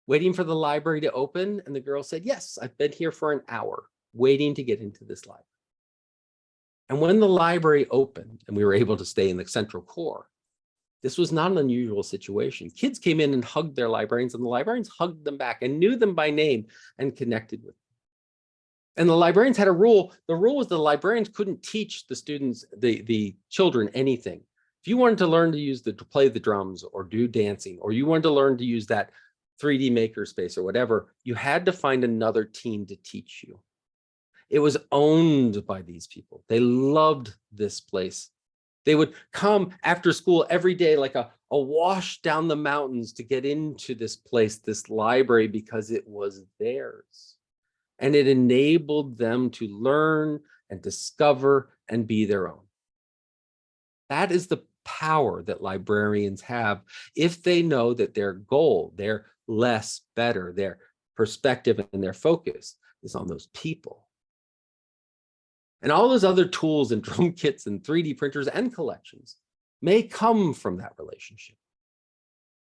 waiting for the library to open? And the girl said, yes, I've been here for an hour, waiting to get into this library. And when the library opened and we were able to stay in the central core, this was not an unusual situation. Kids came in and hugged their librarians, and the librarians hugged them back and knew them by name and connected with them. And the librarians had a rule. The rule was the librarians couldn't teach the students, the children, anything. If you wanted to learn to play the drums or do dancing, or you wanted to learn to use that 3D makerspace or whatever, you had to find another team to teach you. It was owned by these people. They loved this place. They would come after school every day like a wash down the mountains to get into this place, this library, because it was theirs. And it enabled them to learn and discover and be their own. That is the power that librarians have if they know that their goal, their less, better, their perspective and their focus is on those people. And all those other tools and drum kits and 3D printers and collections may come from that relationship.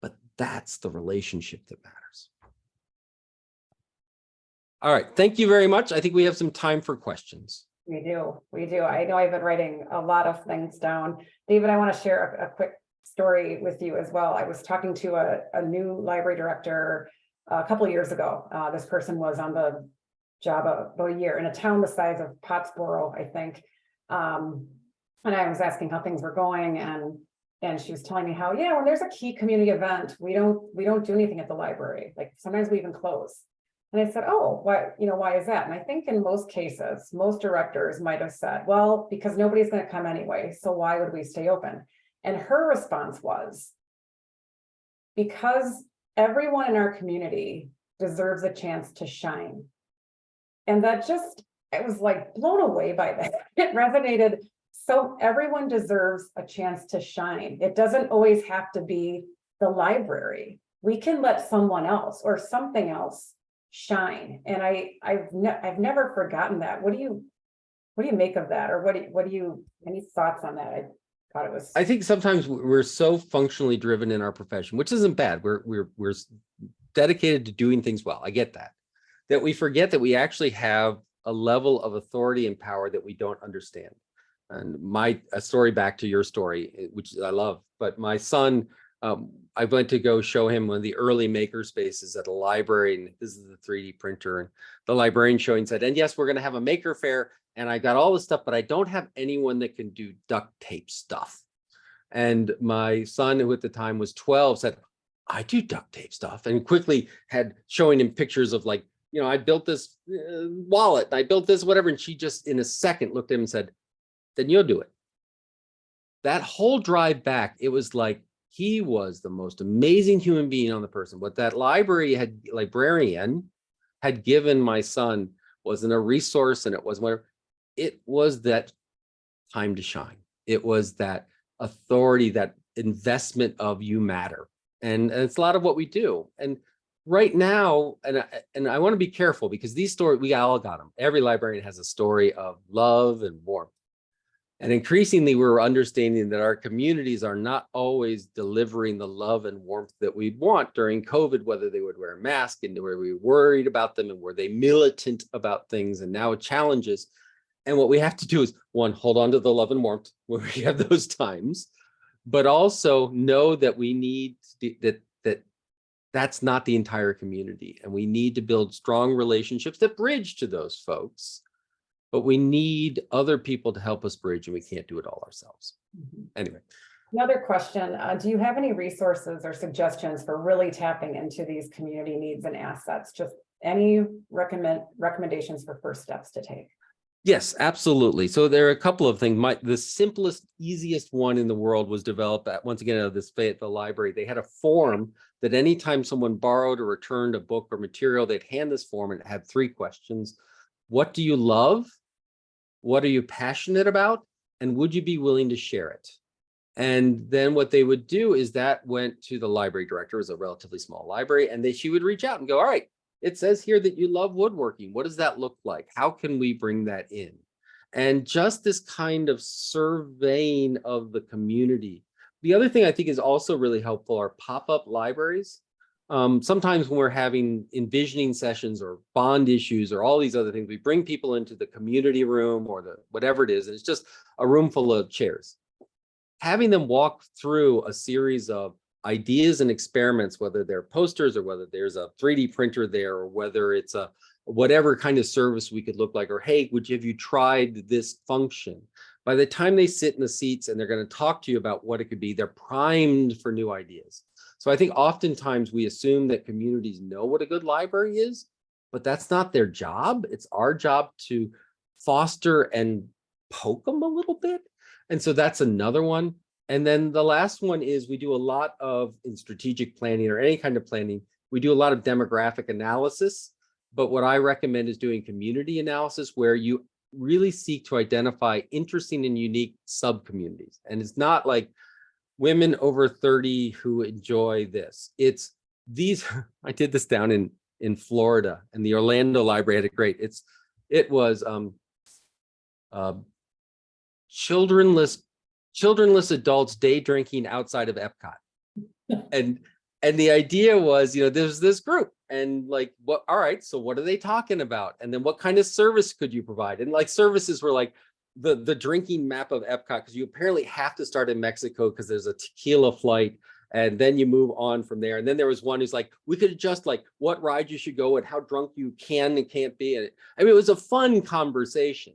But that's the relationship that matters. All right, thank you very much. I think we have some time for questions. We do. I know I've been writing a lot of things down. David, I want to share a quick story with you as well. I was talking to a new library director a couple of years ago. This person was on the job about a year in a town the size of Pottsboro, I think. And I was asking how things were going, and she was telling me how, when there's a key community event, we don't do anything at the library. Like sometimes we even close. And I said, oh, why is that? And I think in most cases, most directors might have said, well, because nobody's going to come anyway, so why would we stay open? And her response was, because everyone in our community deserves a chance to shine. And that I was like blown away by that. It resonated. So everyone deserves a chance to shine. It doesn't always have to be the library. We can let someone else or something else shine. And I've never forgotten that. What do you make of that? Or any thoughts on that? I thought it was. I think sometimes we're so functionally driven in our profession, which isn't bad. We're dedicated to doing things well. I get that we forget that we actually have a level of authority and power that we don't understand. And a story back to your story, which I love, but my son, I went to go show him one of the early maker spaces at a library, and this is the 3D printer, and the librarian showing said, and yes, we're going to have a maker fair, and I got all this stuff, but I don't have anyone that can do duct tape stuff. And my son, who at the time was 12, said, I do duct tape stuff, and quickly had showing him pictures of like, I built this wallet, I built this, whatever. And she just in a second looked at him and said, then you'll do it. That whole drive back, it was like, he was the most amazing human being on the person. What that librarian had given my son wasn't a resource, and it wasn't whatever. It was that time to shine. It was that authority, that investment of you matter. And it's a lot of what we do. And right now, and I want to be careful because these stories, we all got them. Every librarian has a story of love and warmth. And increasingly, we're understanding that our communities are not always delivering the love and warmth that we'd want during COVID, whether they would wear a mask and were we worried about them and were they militant about things, and now challenges. And what we have to do is, one, hold on to the love and warmth when we have those times, but also know that we need that's not the entire community. And we need to build strong relationships that bridge to those folks. But we need other people to help us bridge, and we can't do it all ourselves. Anyway, Another question, do you have any resources or suggestions for really tapping into these community needs and assets? Just any recommendations for first steps to take? Yes, absolutely. So there are a couple of things. The simplest, easiest one in the world was developed at, once again, out of this Fayetteville library. They had a form that anytime someone borrowed or returned a book or material, they'd hand this form and it had 3 questions. What do you love? What are you passionate about? And would you be willing to share it? And then what they would do is that went to the library director. It was a relatively small library, and she would reach out and go, all right, it says here that you love woodworking. What does that look like? How can we bring that in? And just this kind of surveying of the community. The other thing I think is also really helpful are pop-up libraries. Sometimes when we're having envisioning sessions or bond issues or all these other things, we bring people into the community room or the whatever it is, and it's just a room full of chairs. Having them walk through a series of ideas and experiments, whether they're posters or whether there's a 3D printer there, or whether it's a whatever kind of service we could look like, or hey, have you tried this function? By the time they sit in the seats and they're going to talk to you about what it could be, they're primed for new ideas. So I think oftentimes we assume that communities know what a good library is, but that's not their job. It's our job to foster and poke them a little bit. And so that's another one. And then the last one is we do a lot of, in strategic planning or any kind of planning, we do a lot of demographic analysis. But what I recommend is doing community analysis where you really seek to identify interesting and unique sub-communities. And it's not like women over 30 who enjoy this. It's these, I did this down in Florida, and the Orlando Library had a great, it was childrenless adults day drinking outside of Epcot. And the idea was, there's this group and like, all right, so what are they talking about? And then what kind of service could you provide? And like services were like the drinking map of Epcot, because you apparently have to start in Mexico because there's a tequila flight, and then you move on from there. And then there was one who's like, we could adjust like what ride you should go and how drunk you can and can't be. And I mean, it was a fun conversation.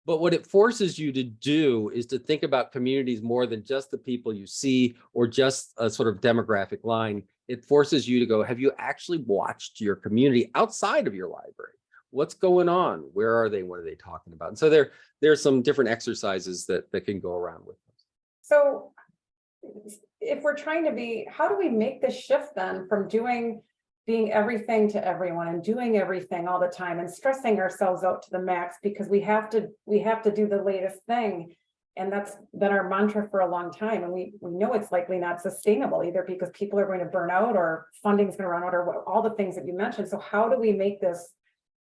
But what it forces you to do is to think about communities more than just the people you see or just a sort of demographic line. It forces you to go, have you actually watched your community outside of your library? What's going on? Where are they? What are they talking about? And so there are some different exercises that can go around with this. So if we're trying to be, how do we make the shift then from being everything to everyone and doing everything all the time and stressing ourselves out to the max because we have to do the latest thing, and that's been our mantra for a long time, and we know it's likely not sustainable either because people are going to burn out or funding's going to run out or all the things that you mentioned. So how do we make this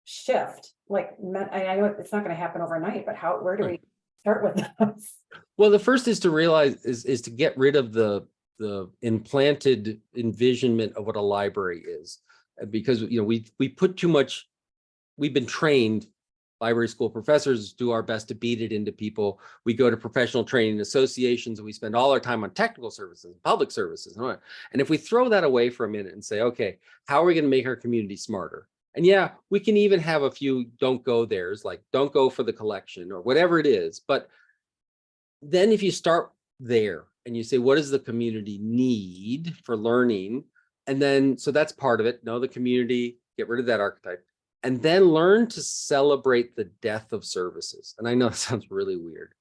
shift? Like, I know it's not going to happen overnight, but where do we start with this? Well, the first is to realize is to get rid of the implanted envisionment of what a library is, because we put too much. We've been trained, library school professors do our best to beat it into people. We go to professional training associations and we spend all our time on technical services, public services, and if we throw that away for a minute and say, okay, how are we going to make our community smarter? And yeah, we can even have a few don't go there's, like don't go for the collection or whatever it is. But then if you start there and you say, what does the community need for learning? And then, so that's part of it. Know the community, get rid of that archetype, and then learn to celebrate the death of services. And I know that sounds really weird,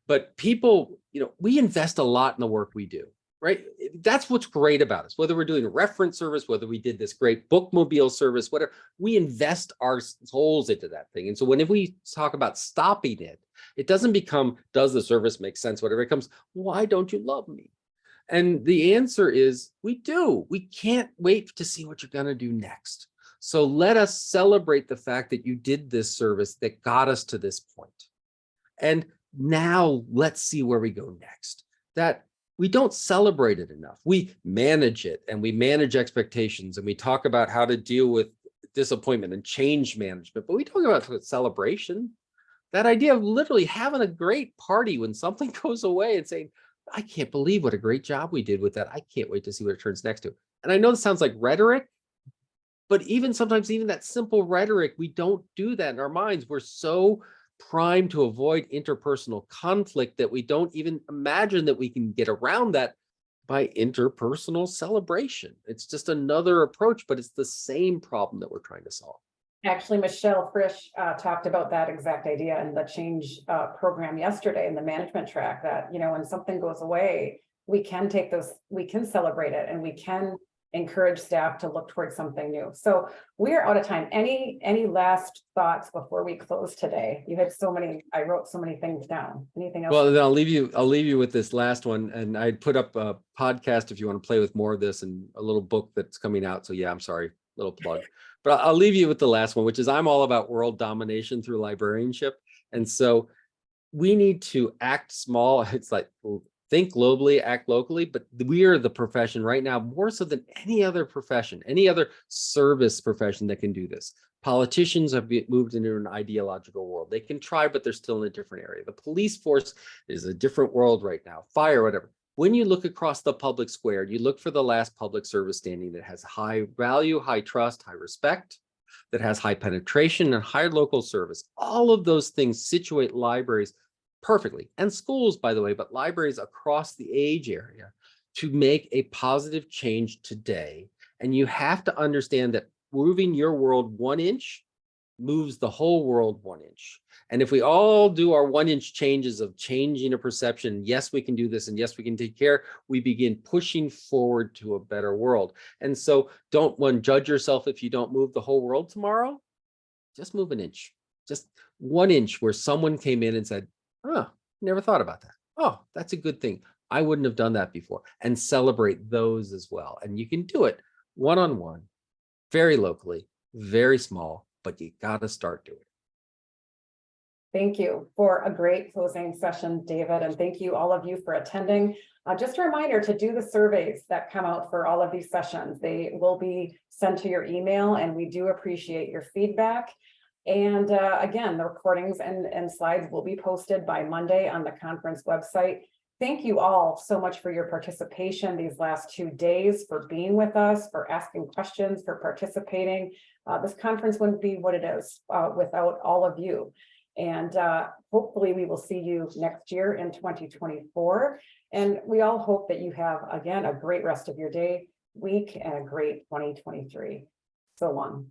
but people, we invest a lot in the work we do, right? That's what's great about us, whether we're doing a reference service, whether we did this great bookmobile service, whatever, we invest our souls into that thing. And so whenever we talk about stopping it, it doesn't become, does the service make sense? Whatever, it comes, why don't you love me? And the answer is, we do. We can't wait to see what you're going to do next. So let us celebrate the fact that you did this service that got us to this point. And now let's see where we go next. That we don't celebrate it enough. We manage it and we manage expectations and we talk about how to deal with disappointment and change management, but we talk about celebration. That idea of literally having a great party when something goes away and saying, I can't believe what a great job we did with that. I can't wait to see what it turns next to. And I know this sounds like rhetoric, but sometimes even that simple rhetoric, we don't do that in our minds. We're so primed to avoid interpersonal conflict that we don't even imagine that we can get around that by interpersonal celebration. It's just another approach, but it's the same problem that we're trying to solve. Actually, Michelle Frisch talked about that exact idea in the change program yesterday in the management track, that, you know, when something goes away, we can take those, we can celebrate it, and we can encourage staff to look towards something new. So we are out of time. Any last thoughts before we close today? You had so many, I wrote so many things down. Anything else? Well, then I'll leave you with this last one. And I'd put up a podcast if you want to play with more of this, and a little book that's coming out. So yeah, I'm sorry, little plug. But I'll leave you with the last one, which is I'm all about world domination through librarianship. And so we need to act small. It's like, think globally, act locally, but we are the profession right now, more so than any other profession, any other service profession that can do this. Politicians have moved into an ideological world. They can try, but they're still in a different area. The police force is a different world right now, fire, whatever. When you look across the public square, you look for the last public service standing that has high value, high trust, high respect, that has high penetration and high local service. All of those things situate libraries perfectly, and schools, by the way, but libraries across the age area to make a positive change today. And you have to understand that moving your world 1 inch moves the whole world 1 inch. And if we all do our 1 inch changes of changing a perception, yes, we can do this, and yes, we can take care, we begin pushing forward to a better world. And so don't judge yourself if you don't move the whole world tomorrow. Just move 1 inch, just 1 inch, where someone came in and said, oh, never thought about that. Oh, that's a good thing. I wouldn't have done that before. And celebrate those as well. And you can do it one-on-one, very locally, very small, but you got to start doing it. Thank you for a great closing session, David, and thank you all of you for attending. Just a reminder to do the surveys that come out for all of these sessions. They will be sent to your email, and we do appreciate your feedback. And again, the recordings and slides will be posted by Monday on the conference website. Thank you all so much for your participation these last 2 days, for being with us, for asking questions, for participating. This conference wouldn't be what it is without all of you. And hopefully we will see you next year in 2024. And we all hope that you have, again, a great rest of your day, week, and a great 2023. So long.